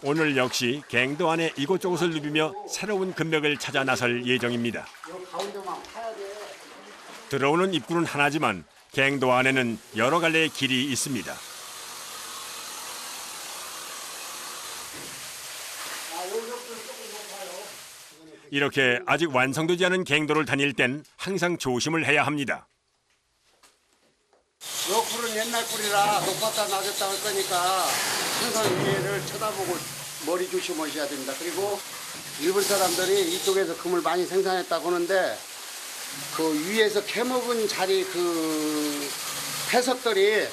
오늘 역시 갱도 안에 이곳저곳을 누비며 새로운 금맥을 찾아 나설 예정입니다. 들어오는 입구는 하나지만 갱도 안에는 여러 갈래의 길이 있습니다. 이렇게 아직 완성되지 않은 갱도를 다닐 땐 항상 조심을 해야 합니다. 요 꿀은 옛날 꿀이라 높았다 낮았다 할 거니까 항상 위에를 쳐다보고 머리 조심하셔야 됩니다. 그리고 일본 사람들이 이쪽에서 금을 많이 생산했다고 하는데 그 위에서 캐먹은 자리 그 해석들이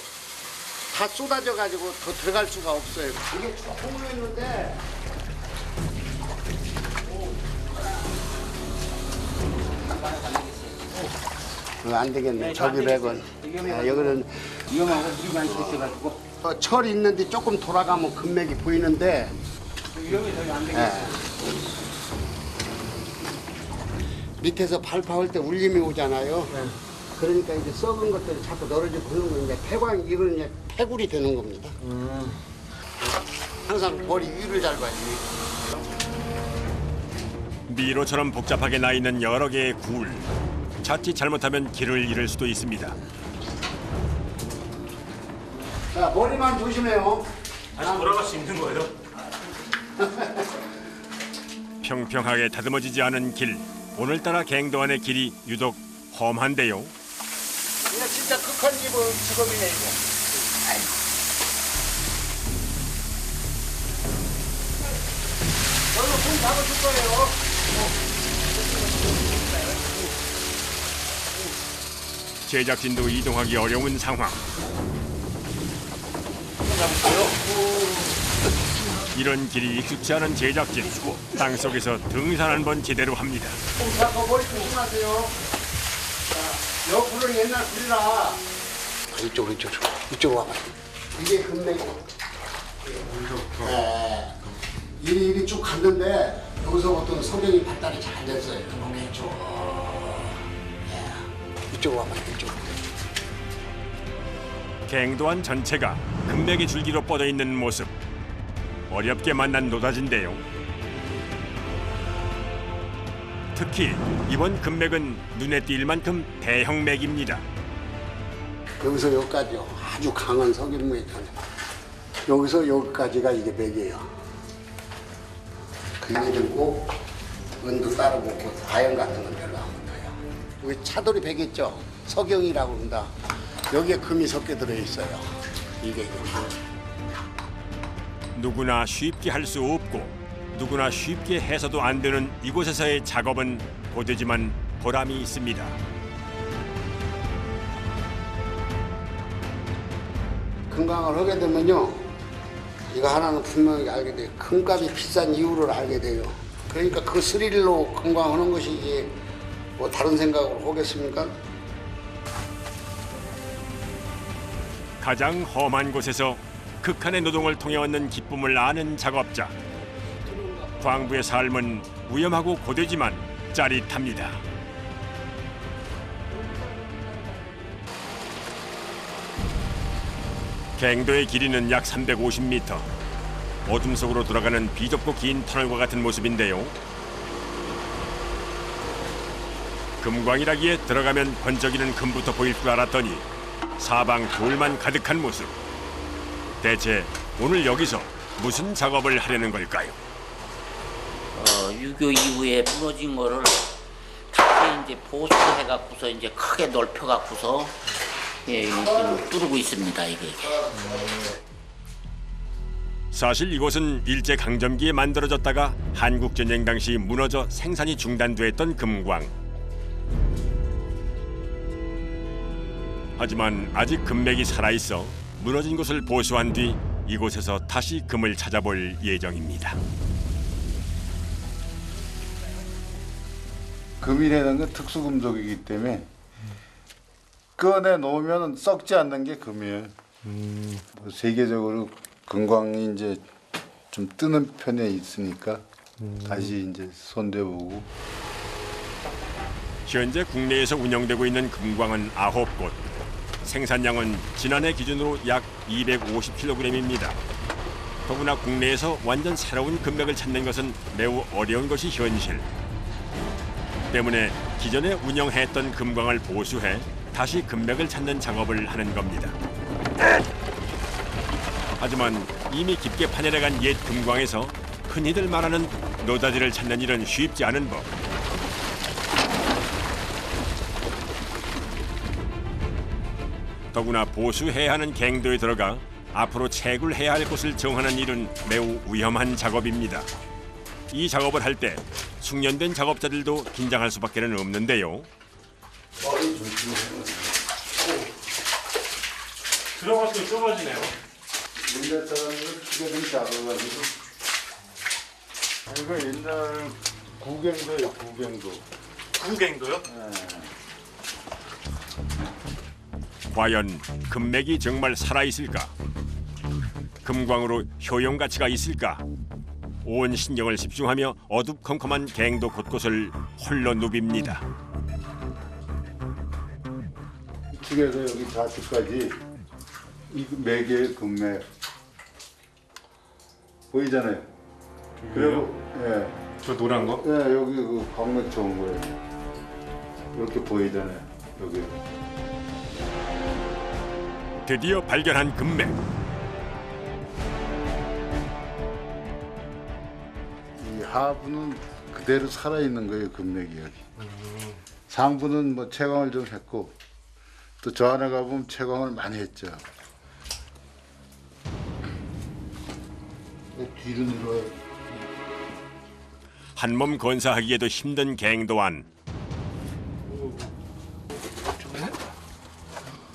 다 쏟아져 가지고 더 들어갈 수가 없어요. 이게 쭉 있는데 안 되겠네. 저기 100원. 여기는 위험하고 물이 많이 있어가지고 철이 있는데 조금 돌아가면 금맥이 보이는데 위험이 저기 안 되겠어요. 밑에서 발파할 때 울림이 오잖아요. 그러니까 이제 썩은 것들이 자꾸 널어지고 그런 건데 폐광 이건 이제 폐굴이 되는 겁니다. 항상 머리 위를 잘 봐야지. 미로처럼 복잡하게 나 있는 여러 개의 굴. 자칫 잘못하면 길을 잃을 수도 있습니다. 자, 머리만 조심해요. 다시 돌아갈 수 있는 거예요? 평평하게 다듬어지지 않은 길. 오늘따라 갱도 안의 길이 유독 험한데요. 이거 진짜 극한 직업이네 이거. 저는 손 잡아줄 거예요. 제작진도 이동하기 어려운 상황. 이런 길이 익숙지 않은 제작진. 땅속에서 등산 한번 제대로 합니다. 자, 그 머리 조심하세요. 자, 여 굴은 옛날 굴이라. 이쪽으로 와봐. 이게 금맥이고. 이리 쭉 갔는데 여기서부터는 석영이 발달이 잘 됐어요. 이렇게 쭉. 이쪽으로 와봐. 이쪽으로. 갱도안 전체가 금맥의 줄기로 뻗어 있는 모습. 어렵게 만난 노다지인데요. 특히 이번 금맥은 눈에 띌 만큼 대형 맥입니다. 여기서 여기까지요. 아주 강한 석영맥이잖아요. 여기서 여기까지가 이게 맥이에요. 그게 들고 은도 따로 먹고 아연 같은 건 별로 안 붙어요. 여기 차돌이 백 있죠? 석영이라고 합니다. 여기에 금이 섞여 들어있어요. 이게. 누구나 쉽게 할 수 없고 누구나 쉽게 해서도 안 되는 이곳에서의 작업은 고되지만 보람이 있습니다. 금강을 하게 되면요. 이거 하나는 분명히 알게 돼요. 금값이 비싼 이유를 알게 돼요. 그러니까 그 스릴로 금강하는 것이지 뭐 다른 생각으로 하겠습니까? 가장 험한 곳에서 극한의 노동을 통해 얻는 기쁨을 아는 작업자. 광부의 삶은 위험하고 고되지만 짜릿합니다. 갱도의 길이는 약 350m. 어둠 속으로 들어가는 비좁고 긴 터널과 같은 모습인데요. 금광이라기에 들어가면 번쩍이는 금부터 보일 줄 알았더니 사방 돌만 가득한 모습. 대체 오늘 여기서 무슨 작업을 하려는 걸까요? 6.25 이후에 무너진 거를 다시 이제 보수해갖고서 이제 크게 넓혀갖고서 뚫고 있습니다, 이게. 사실 이곳은 일제 강점기에 만들어졌다가 한국 전쟁 당시 무너져 생산이 중단됐던 금광. 하지만 아직 금맥이 살아있어 무너진 곳을 보수한 뒤 이곳에서 다시 금을 찾아볼 예정입니다. 금이라는 건 특수금속이기 때문에 꺼내 놓으면 썩지 않는 게 금이에요. 세계적으로 금광이 이제 좀 뜨는 편에 있으니까 다시 이제 손대보고. 현재 국내에서 운영되고 있는 금광은 9곳. 생산량은 지난해 기준으로 약 250kg입니다. 더구나 국내에서 완전 새로운 금맥을 찾는 것은 매우 어려운 것이 현실. 때문에 기존에 운영했던 금광을 보수해 다시 금맥을 찾는 작업을 하는 겁니다. 하지만 이미 깊게 파내려간 옛 금광에서 흔히들 말하는 노다지를 찾는 일은 쉽지 않은 법. 더구나 보수해야 하는 갱도에 들어가 앞으로 채굴해야 할 곳을 정하는 일은 매우 위험한 작업입니다. 이 작업을 할 때 숙련된 작업자들도 긴장할 수밖에 없는데요. 들어가시면 좁아지네요. 옛날 사람들은 키가 좀 작아가지고. 이거 옛날 구갱도예요, 구갱도. 구갱도요? 과연 금맥이 정말 살아있을까? 금광으로 효용 가치가 있을까? 온 신경을 집중하며 어둡컴컴한 갱도 곳곳을 홀로 누빕니다. 축에서 여기 좌측까지 이 네 개의 금맥 보이잖아요. 그리고 저 노란 거? 여기 그 광맥 좋은 거예요. 이렇게 보이잖아요. 여기. 드디어 발견한 금맥. 이 하부는 그대로 살아있는 거예요, 금맥이 여기. 상부는 뭐 채광을 좀 했고 또 저 안에 가보면 채광을 많이 했죠. 뒤로 내려와요. 한몸 건사하기에도 힘든 갱도 안.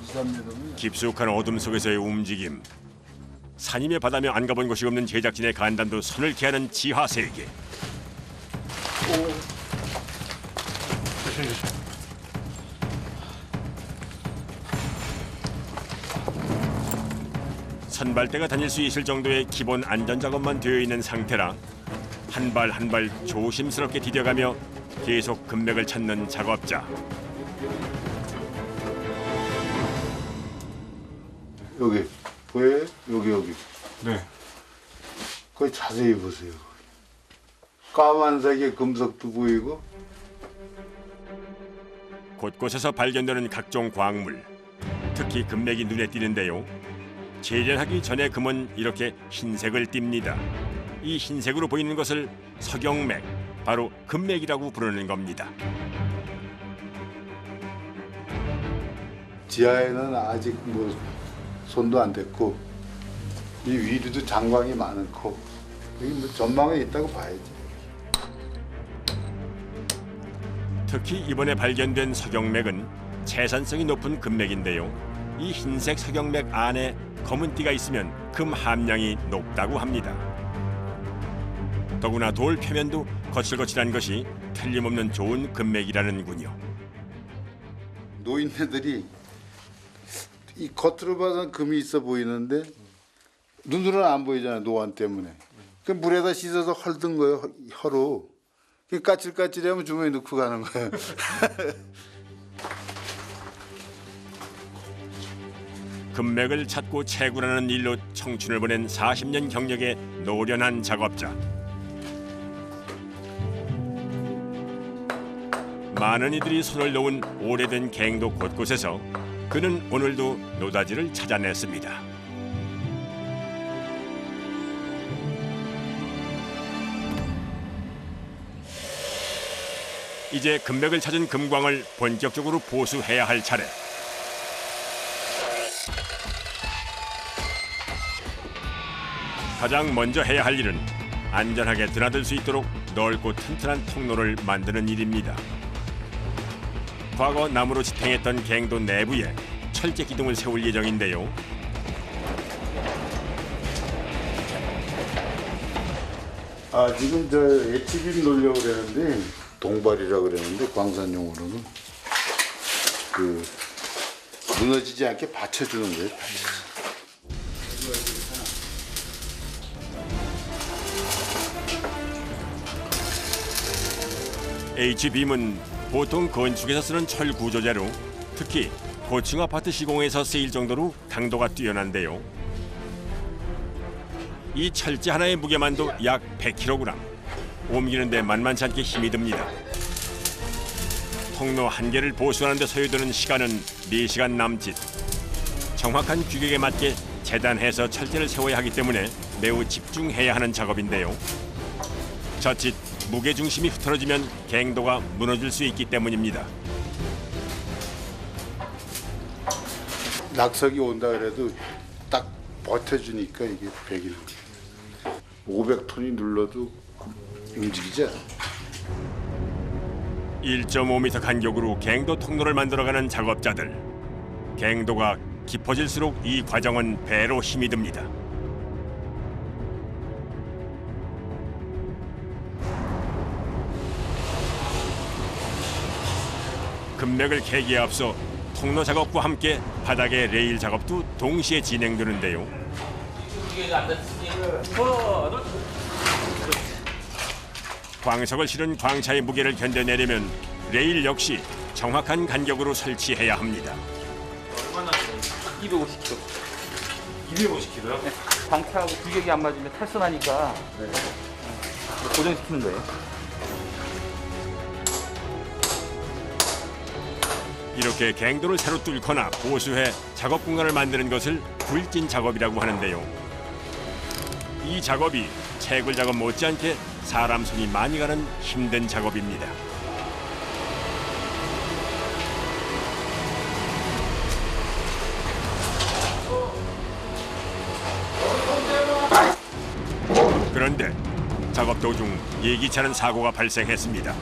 2-3m면 깊숙한 어둠 속에서의 움직임. 산임의 바다며 안 가본 곳이 없는 제작진의 간단도 손을 기하는 지하 세계. 선발대가 다닐 수 있을 정도의 기본 안전 작업만 되어 있는 상태라 한 발 한 발 조심스럽게 디뎌가며 계속 금맥을 찾는 작업자. 여기 보여요? 여기. 네. 거기 자세히 보세요. 까만색의 금속도 보이고 곳곳에서 발견되는 각종 광물, 특히 금맥이 눈에 띄는데요. 재련하기 전의 금은 이렇게 흰색을 띱니다. 이 흰색으로 보이는 것을 석영맥, 바로 금맥이라고 부르는 겁니다. 지하에는 아직 뭐 손도 안 댔고 이 위로도 장광이 많고 여기 뭐 전망에 있다고 봐야지. 특히 이번에 발견된 석영맥은 채산성이 높은 금맥인데요. 이 흰색 석영맥 안에 검은 띠가 있으면 금 함량이 높다고 합니다. 더구나 돌 표면도 거칠거칠한 것이 틀림없는 좋은 금맥이라는군요. 노인네들이 이 겉으로 봐서는 금이 있어 보이는데 눈으로는 안 보이잖아요, 노안 때문에. 그 물에다 씻어서 헐든 거예요, 혀로. 그 까칠까칠하면 주머니에 넣고 가는 거예요. 금맥을 찾고 채굴하는 일로 청춘을 보낸 40년 경력의 노련한 작업자. 많은 이들이 손을 놓은 오래된 갱도 곳곳에서 그는 오늘도 노다지를 찾아냈습니다. 이제 금맥을 찾은 금광을 본격적으로 보수해야 할 차례. 가장 먼저 해야 할 일은 안전하게 드나들 수 있도록 넓고 튼튼한 통로를 만드는 일입니다. 과거 나무로 지탱했던 갱도 내부에 철제 기둥을 세울 예정인데요. 지금 저 HB 놓으려고 그러는데 동발이라고 그러는데 광산용으로는 그 무너지지 않게 받쳐주는 거예요. H빔은 보통 건축에서 쓰는 철 구조재로 특히 고층 아파트 시공에서 쓰일 정도로 강도가 뛰어난데요. 이 철제 하나의 무게만도 약 100kg. 옮기는데 만만치 않게 힘이 듭니다. 통로 한 개를 보수하는 데 소요되는 시간은 4시간 남짓. 정확한 규격에 맞게 재단해서 철제를 세워야 하기 때문에 매우 집중해야 하는 작업인데요. 자칫 무게중심이 흐트러지면 갱도가 무너질 수 있기 때문입니다. 낙석이 온다 그래도 딱 버텨주니까 이게 100일 500톤이 눌러도 움직이지 않아. 1.5m 간격으로 갱도 통로를 만들어가는 작업자들. 갱도가 깊어질수록 이 과정은 배로 힘이 듭니다. 금맥을 캐기에 앞서 통로 작업과 함께 바닥의 레일 작업도 동시에 진행되는데요. 광석을 실은 광차의 무게를 견뎌내려면 레일 역시 정확한 간격으로 설치해야 합니다. 얼마나 250kg. 250kg요? 네. 방패하고 규격이 안 맞으면 탈선하니까 고정시키는 거예요. 이렇게 갱도를 새로 뚫거나 보수해 작업 공간을 만드는 것을 굴진 작업이라고 하는데요. 이 작업이 채굴 작업 못지않게 사람 손이 많이 가는 힘든 작업입니다. 그런데 작업 도중 예기치 않은 사고가 발생했습니다.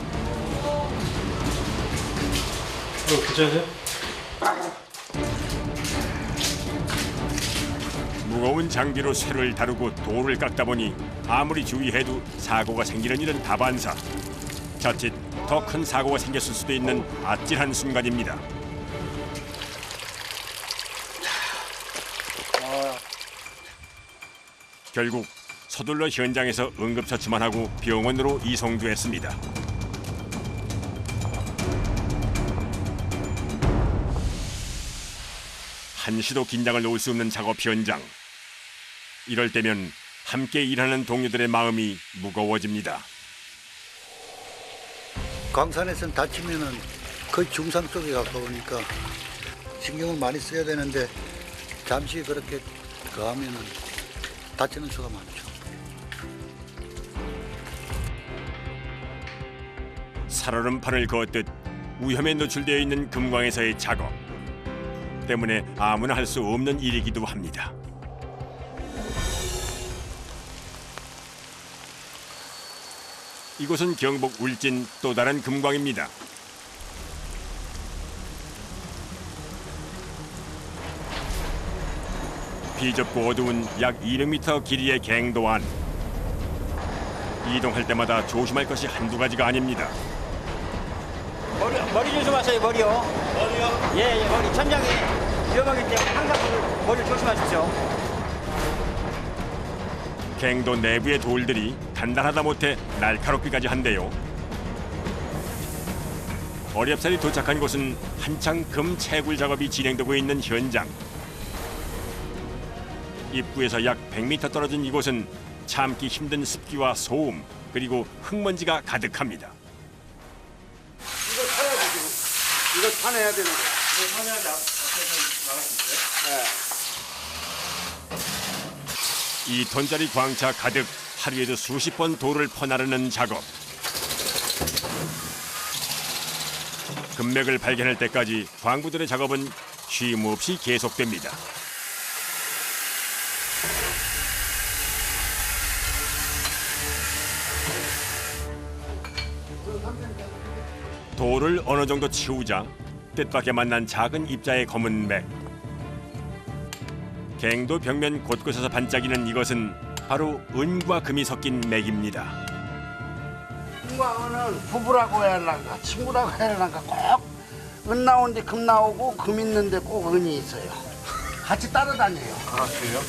괜찮으세요? 무거운 장비로 쇠를 다루고 돌을 깎다 보니 아무리 주의해도 사고가 생기는 일은 다반사. 자칫 더 큰 사고가 생겼을 수도 있는 아찔한 순간입니다. 결국 서둘러 현장에서 응급처치만 하고 병원으로 이송됐습니다. 한시도 긴장을 놓을 수 없는 작업 현장. 이럴 때면 함께 일하는 동료들의 마음이 무거워집니다. 광산에서는 다치면은 거의 중상 쪽에 가까우니까 신경을 많이 써야 되는데 잠시 그렇게 가면은 다치는 수가 많죠. 살얼음판을 걷듯 위험에 노출되어 있는 금광에서의 작업 때문에 아무나 할 수 없는 일이기도 합니다. 이곳은 경북 울진 또 다른 금광입니다. 비좁고 어두운 약 200m 길이의 갱도 안. 이동할 때마다 조심할 것이 한두 가지가 아닙니다. 머리 조심하세요, 머리요. 머리요? 예, 머리. 천장이 위험하기 때문에 항상 머리를 조심하십시오. 갱도 내부의 돌들이 단단하다 못해 날카롭기까지 한데요. 어렵사리 도착한 곳은 한창 금 채굴 작업이 진행되고 있는 현장. 입구에서 약 100m 떨어진 이곳은 참기 힘든 습기와 소음 그리고 흙먼지가 가득합니다. 이걸 타야지 지금. 이걸 타내야 되는 거야. 이거 화면이 앞에서 나갈 수 있어요? 이 톤짜리 광차 가득 하루에도 수십 번 돌을 퍼나르는 작업. 금맥을 발견할 때까지 광부들의 작업은 쉼 없이 계속됩니다. 돌을 어느 정도 치우자 뜻밖의 만난 작은 입자의 검은 맥. 갱도 벽면 곳곳에서 반짝이는 이것은 바로 은과 금이 섞인 맥입니다. 금광은 부부라고 해야 하는가 친구라고 해야 하는가 꼭 은 나오는데 금 나오고 금 있는데 꼭 은이 있어요. 같이 따라다녀요. 아, 그래요?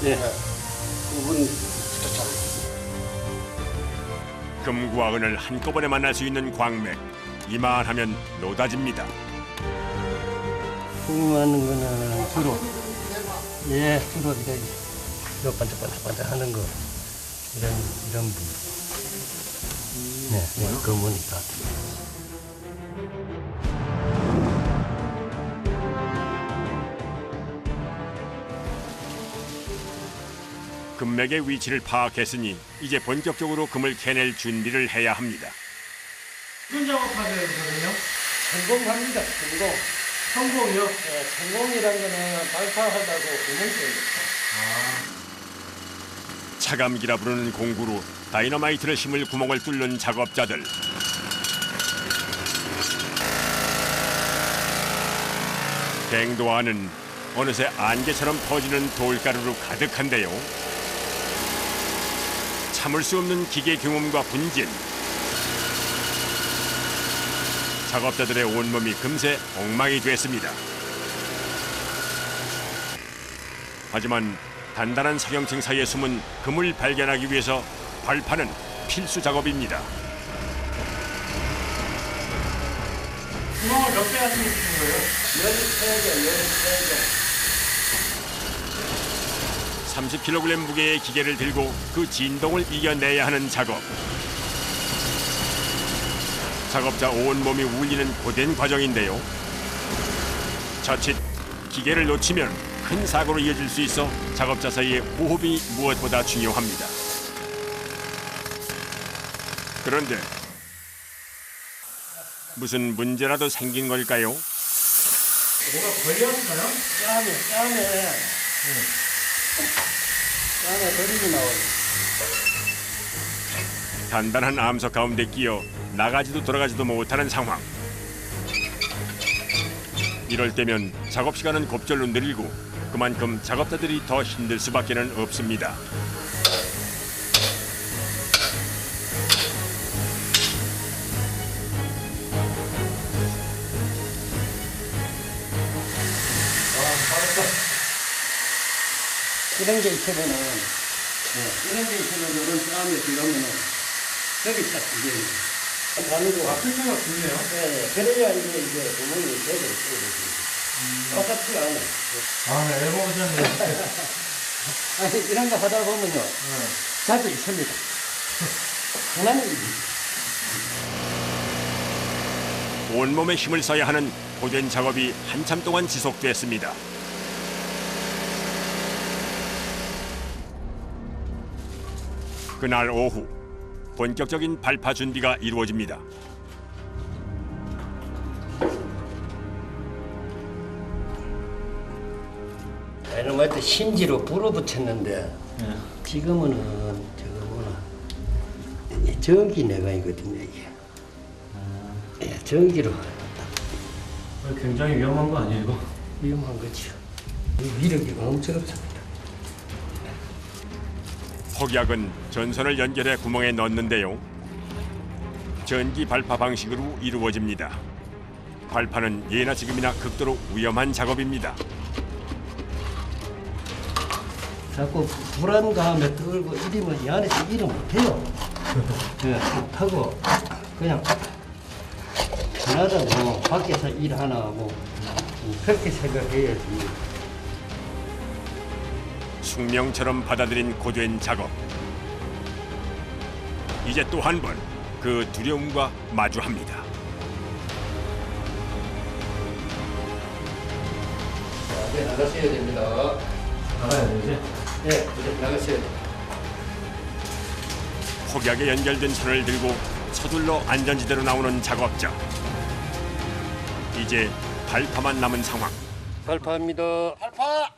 네. 은 좋잖아요. 금과 은을 한꺼번에 만날 수 있는 광맥. 이만하면 노다집니다. 풍하는 거는 주로 이제 요 반짝반짝 하는 거 이런 분. 네, 검은이 다. 금맥의 위치를 파악했으니 이제 본격적으로 금을 캐낼 준비를 해야 합니다. 무슨 작업하세요, 선생님? 성공합니다. 성공. 성공이요? 네, 성공이란 거는 발파하다고 금을 써요. 차감기라 부르는 공구로 다이너마이트를 심을 구멍을 뚫는 작업자들. 갱도 안은 어느새 안개처럼 퍼지는 돌가루로 가득한데요. 참을 수 없는 기계 경험과 분진. 작업자들의 온몸이 금세 엉망이 됐습니다. 하지만 단단한 석영층 사이에 숨은 금을 발견하기 위해서 발파는 필수 작업입니다. 구멍을 몇 개 하시는 거예요? 30kg 무게의 기계를 들고 그 진동을 이겨내야 하는 작업. 작업자 온몸이 울리는 고된 과정인데요. 자칫 기계를 놓치면 큰 사고로 이어질 수 있어 작업자 사이의 호흡이 무엇보다 중요합니다. 그런데 무슨 문제라도 생긴 걸까요? 뭐가 걸렸나요? 땀에 거리이 나와요. 단단한 암석 가운데 끼어 나가지도 돌아가지도 못하는 상황. 이럴 때면 작업 시간은 곱절로 늘고 그만큼 작업자들이 더 힘들 수밖에는 없습니다. 이런 게 있으면은 이런 게 있으면 이런 땀에 들어가면은 여기 딱 이게 가늘고 끝에가 굵네요. 네, 그래야 이게 구멍이 제대로 뚫어지지. 똑같지가 않아요. 아, 앨범 오셨네요. 아니 이런 거 하다 보면요 자주 있습니다. 하나는 온몸에 힘을 써야 하는 고된 작업이 한참 동안 지속됐습니다. 그날 오후 본격적인 발파 준비가 이루어집니다. 다이너마이트 심지로 불어 붙였는데 지금은 전기 내가이거든요 이게. 예, 전기로 굉장히 위험한 거 아니에요, 이거? 위험한 거죠. 이 위력이 엄청 없습니다. 폭약은 전선을 연결해 구멍에 넣는데요. 전기 발파 방식으로 이루어집니다. 발파는 예나 지금이나 극도로 위험한 작업입니다. 자꾸 불안감에 떨고 이러면 이 안에서 일을 못해요. 네, 못하고 그냥 편하다고 밖에서 일 하나 하고 그렇게 생각해야지. 숙명처럼 받아들인 고된 작업. 이제 또 한 번 그 두려움과 마주합니다. 이제 나가셔야 됩니다. 나가야 되지? 네, 이제 나가셔야 돼요. 폭약에 연결된 선을 들고 서둘러 안전지대로 나오는 작업자. 이제 발파만 남은 상황. 발파합니다. 발파!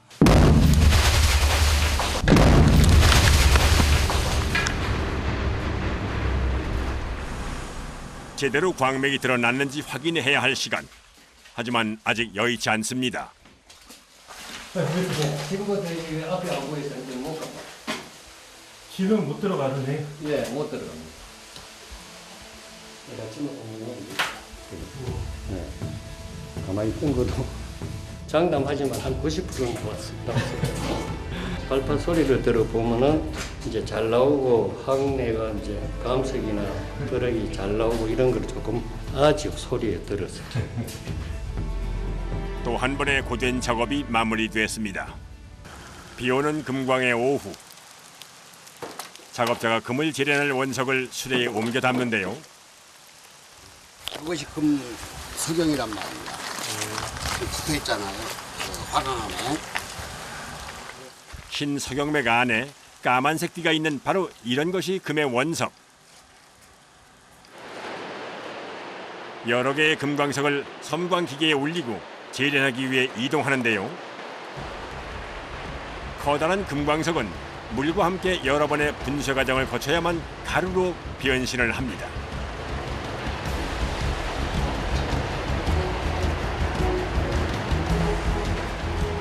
제대로 광맥이 드러났는지 확인해야 할 시간. 하지만 아직 여의치 않습니다. 지금부터 이 앞에 안 보여서 이제 못 가. 지금 못 들어가는데. 예, 못 들어갑니다. 아침에 네. 가만히 있던 것도 장담하지만 한 90%는 왔습니다. 발파 소리를 들어보면은 이제 잘 나오고 항내가 이제 감색이나 벼락이 잘 나오고 이런 걸 조금 아주 소리에 들어서 또 한 번의 고된 작업이 마무리됐습니다. 비오는 금광의 오후, 작업자가 금을 재련할 원석을 수레에 옮겨 담는데요. 이것이 금 석영이란 말입니다. 붙어 있잖아요. 화강암에. 흰 석영맥 안에 까만색 띠가 있는 바로 이런 것이 금의 원석. 여러 개의 금광석을 섬광기계에 올리고 재련하기 위해 이동하는데요. 커다란 금광석은 물과 함께 여러 번의 분쇄 과정을 거쳐야만 가루로 변신을 합니다.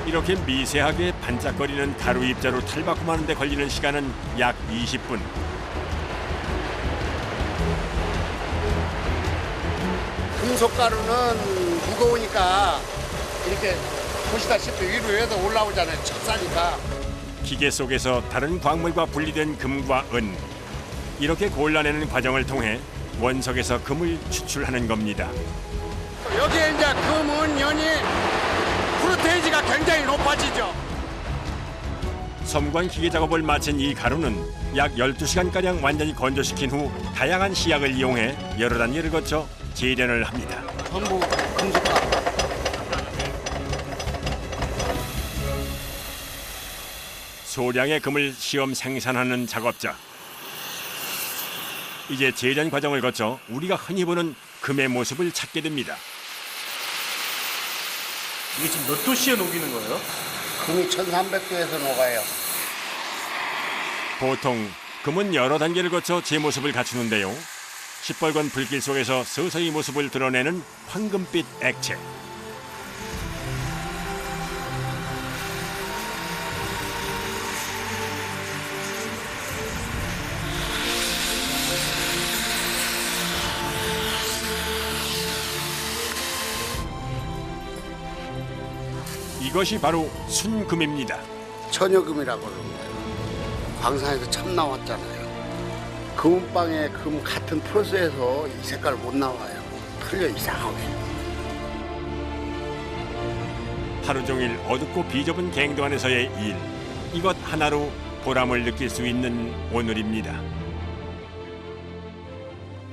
이렇게 미세하게 반짝거리는 가루 입자로 탈바꿈하는 데 걸리는 시간은 약 20분. 금속가루는 무거우니까 이렇게 보시다시피 위로 위에서 올라오잖아요. 척사니까. 기계 속에서 다른 광물과 분리된 금과 은, 이렇게 골라내는 과정을 통해 원석에서 금을 추출하는 겁니다. 여기에 이제 금은 연이 프로테이지가 굉장히 높아지죠. 섬광 기계 작업을 마친 이 가루는 약 12시간가량 완전히 건조시킨 후 다양한 시약을 이용해 여러 단계를 거쳐 재련을 합니다. 전부 금속가루. 소량의 금을 시험 생산하는 작업자. 이제 재련 과정을 거쳐 우리가 흔히 보는 금의 모습을 찾게 됩니다. 이게 지금 몇 도씨에 녹이는 거예요? 금이 1300도에서 녹아요. 보통 금은 여러 단계를 거쳐 제 모습을 갖추는데요. 시뻘건 불길 속에서 서서히 모습을 드러내는 황금빛 액체. 이것이 바로 순금입니다. 천여금이라고 그러는 거예요. 광산에서 참 나왔잖아요. 금은방에 금 같은 프로세스에서 이 색깔 못 나와요. 틀려 이상하게. 하루 종일 어둡고 비좁은 갱도 안에서의 일. 이것 하나로 보람을 느낄 수 있는 오늘입니다.